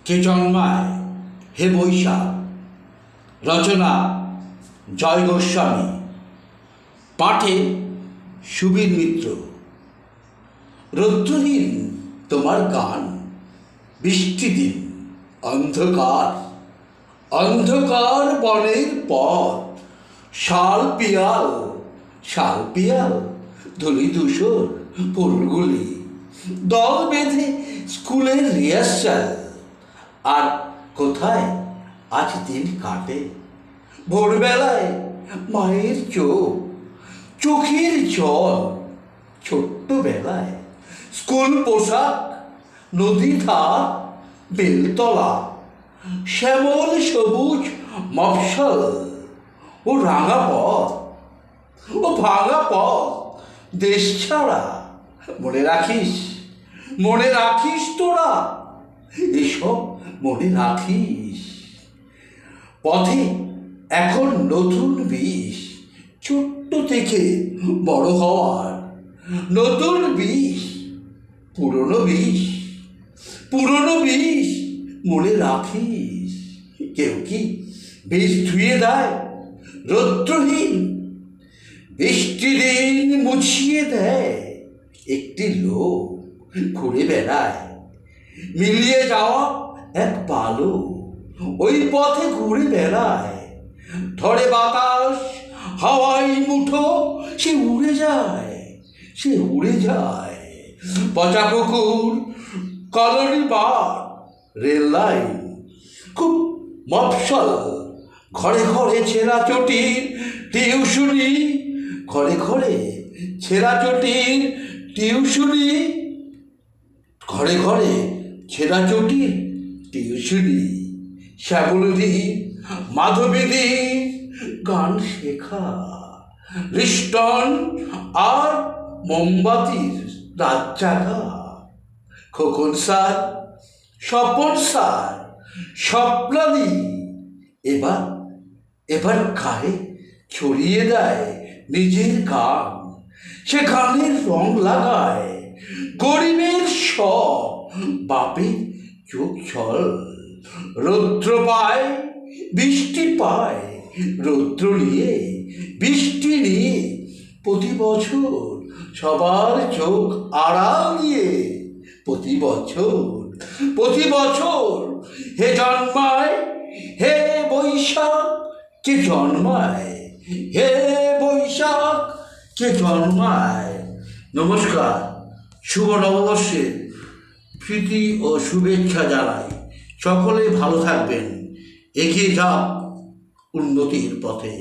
কে জন্মায় হে বৈশাখ। রচনা জয় গোস্বামী, পাঠে সুবীর মিত্র। রৌদ্রহীন তোমার গান, বৃষ্টিদিন অন্ধকার, অন্ধকার বনের পথ, শাল পিয়াল, শাল পিয়াল, ধুলি ধূসর ফুলগুলি, দল বেঁধে স্কুলের রিহার্সাল। আর কোথায় আজ দিন কাটে, ভোরবেলায় মায়ের চোখ, চোখের জল, ছোট্টবেলায় স্কুল পোশাক, নদী ধার, বেলতলা, শ্যামল সবুজ মফস্বল, ও রাঙা পথ, ও ভাঙা পথ, দেশ ছাড়া। মনে রাখিস, মনে রাখিস তোরা এসব, মনে রাখিস। পথে এখন নতুন বিষ, ছোট্ট থেকে বড় হওয়ার নতুন বিষ, পুরনো বিষ, পুরনো বিষ মনে রাখিস। কেউ কি বিষ ধুয়ে দেয় রৌদ্রহীন, বৃষ্টি দিন মুছিয়ে দেয়। একটি লোক ঘুরে বেড়ায়, মিলিয়ে যাওয়া এক বালু ওই পথে ঘুরে বেড়ায়। ধরে বাতাস, হাওয়াই মুঠো, সে উড়ে যায়, সে উড়ে যায়। পচা পুকুর, কলোনি বার, রেল লাইন, খুব মফস্বল, ঘরে ঘরে ছেঁড়া চটির টিউশনি, ঘরে ঘরে ছেঁড়া চটির টিউশনি, ঘরে ঘরে ছেঁড়া চটির টিউশনি। শ্যামলদি, মাধবীদি গান শেখা, লিস্টন আর মোমবাতির রাত জাগা। খোকন স্যার, স্বপন স্যার, স্বপ্নাদি এবার এবার গায়ে ছড়িয়ে দেয় নিজের গান। সে গানের রং লাগায় গরিবের সব, বাপের চোখ ছল। রৌদ্র পায়, বৃষ্টি পায়, রৌদ্র নিয়ে, বৃষ্টি নিয়ে, প্রতি বছর সবার চোখ আড়াল দিয়ে। প্রতি বছর, প্রতি বছর হে জন্মায়, হে বৈশাখ কে জন্মায়, হে বৈশাখ কে জন্মায়। নমস্কার, শুভ নববর্ষের প্রীতি ও শুভেচ্ছা জানাই। সকলে ভালো থাকবেন, এগিয়ে যাক উন্নতির পথে।